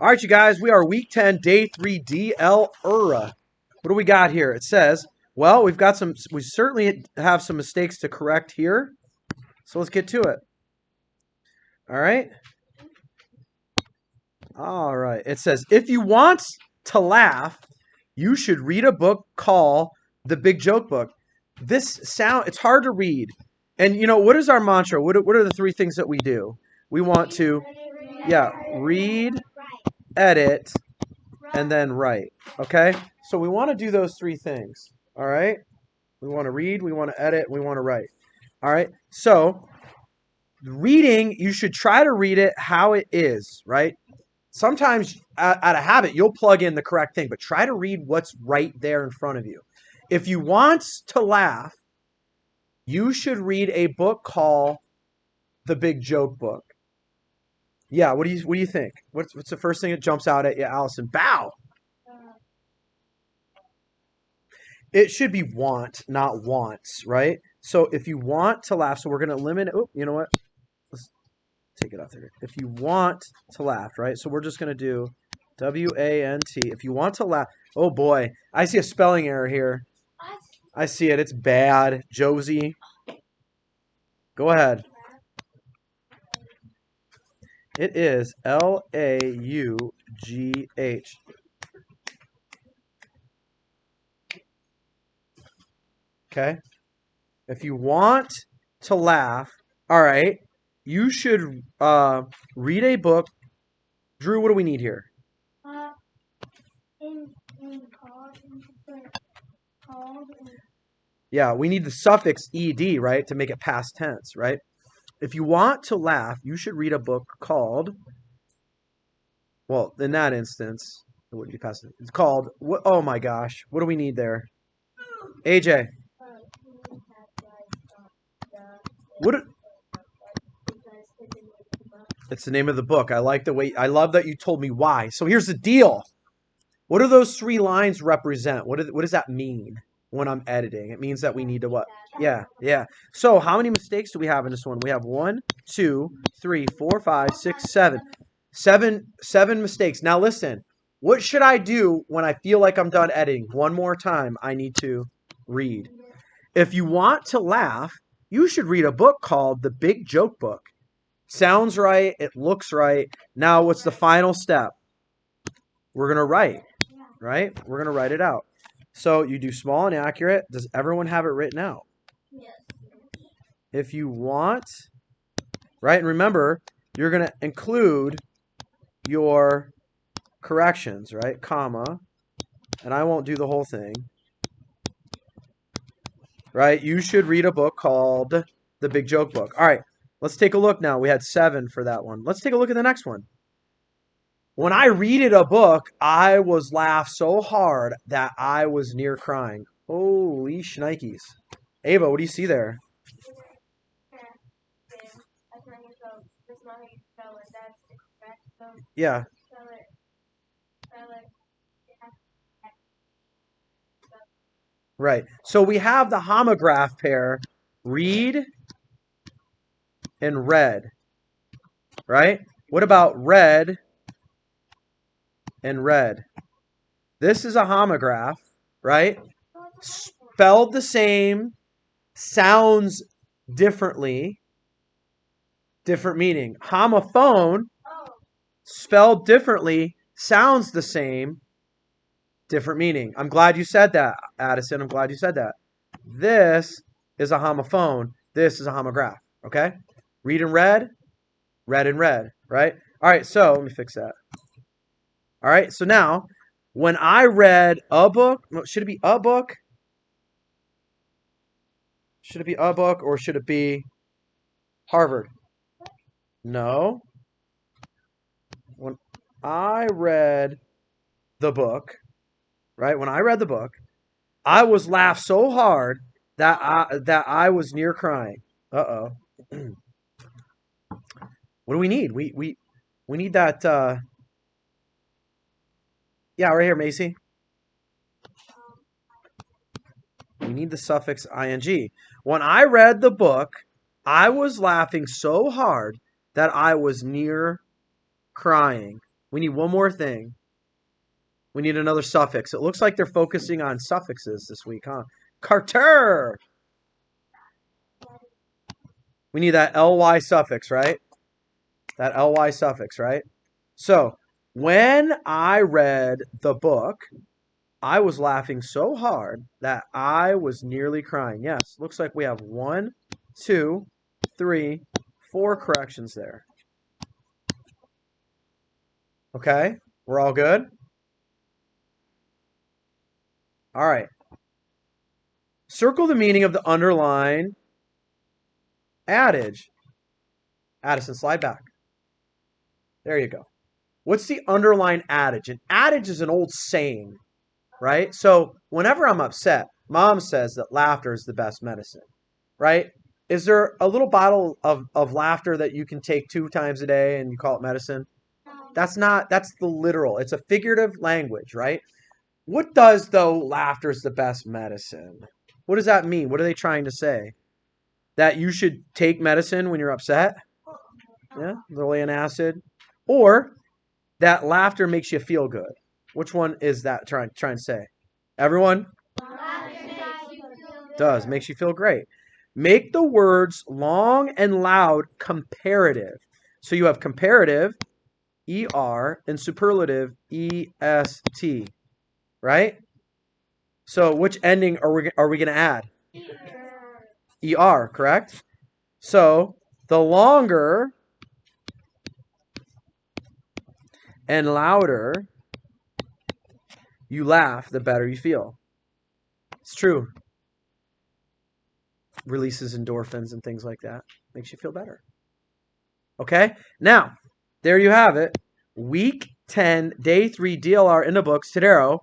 All right, you guys, we are week 10, day 3 DLR. What do we got here? It says, well, we certainly have some mistakes to correct here. So let's get to it. All right. All right. It says, if you want to laugh, you should read a book called The Big Joke Book. It's hard to read. And, what is our mantra? What are the three things that we do? We want to, read, edit, and then write. Okay? So we want to do those three things. All right? We want to read, we want to edit, we want to write. All right? So, reading, you should try to read it how it is, right? Sometimes, out of habit, you'll plug in the correct thing, but try to read what's right there in front of you. If you want to laugh, you should read a book called The Big Joke Book. Yeah, what do you think? What's the first thing that jumps out at you, Allison? Bow. It should be want, not wants, right? So if you want to laugh, so we're going to limit. Oh, you know what? Let's take it out there. If you want to laugh, right? So we're just going to do W-A-N-T. If you want to laugh. Oh, boy. I see a spelling error here. I see it. It's bad. Josie. Go ahead. It is L-A-U-G-H. Okay? If you want to laugh, all right, you should read a book. Drew, what do we need here? Yeah, we need the suffix ed, right, to make it past tense, right? If you want to laugh, you should read a book called, well, in that instance, it wouldn't be past tense. It's called, oh my gosh, what do we need there? AJ. It's the name of the book. I love that you told me why. So here's the deal. What do those three lines represent? What does that mean when I'm editing? It means that we need to what? Yeah. So how many mistakes do we have in this one? We have 1, 2, 3, 4, 5, 6, 7. Seven mistakes. Now listen, what should I do when I feel like I'm done editing? One more time, I need to read. If you want to laugh, you should read a book called The Big Joke Book. Sounds right. It looks right. Now, what's the final step? We're going to write, right? We're going to write it out. So you do small and accurate. Does everyone have it written out? Yes. If you want, right? And remember, you're going to include your corrections, right? Comma. And I won't do the whole thing. Right? You should read a book called The Big Joke Book. All right. Let's take a look now. We had 7 for that one. Let's take a look at the next one. When I read a book, I was laughed so hard that I was near crying. Holy shnikes. Ava, what do you see there? Yeah. Right. So we have the homograph pair, read and read, right? What about red and red? This is a homograph, right? Spelled the same, sounds differently, different meaning. Homophone, spelled differently, sounds the same, different meaning. I'm glad you said that, Addison. I'm glad you said that. This is a homophone. This is a homograph, okay? Read and red and red, right? All right, so let me fix that. All right, so now, when I read a book, should it be a book? Should it be a book or should it be Harvard? No. When I read the book, right? When I read the book, I was laughed so hard that I was near crying. Uh-oh. What do we need? We need that. Yeah, right here, Macy. We need the suffix ing. When I read the book, I was laughing so hard that I was near crying. We need one more thing. We need another suffix. It looks like they're focusing on suffixes this week, huh? Carter! We need that ly suffix, right? That ly suffix, right? So, when I read the book, I was laughing so hard that I was nearly crying. Yes, looks like we have 1, 2, 3, 4 corrections there. Okay, we're all good? All right. Circle the meaning of the underline adage. Addison, slide back. There you go. What's the underline adage? An adage is an old saying, right? So whenever I'm upset, Mom says that laughter is the best medicine, right? Is there a little bottle of laughter that you can take 2 times a day and you call it medicine? That's the literal. It's a figurative language, right? What does, though, laughter is the best medicine? What does that mean? What are they trying to say? That you should take medicine when you're upset? Yeah, Lillian acid. Or that laughter makes you feel good. Which one is that trying to say? Everyone? Does. Makes you feel great. Make the words long and loud comparative. So you have comparative, ER, and superlative, EST. Right? So which ending are we going to add? ER, correct? So the longer and louder you laugh, the better you feel. It's true. Releases endorphins and things like that. Makes you feel better. Okay? Now, there you have it. Week 10, day 3 DLR in the books. Tadero.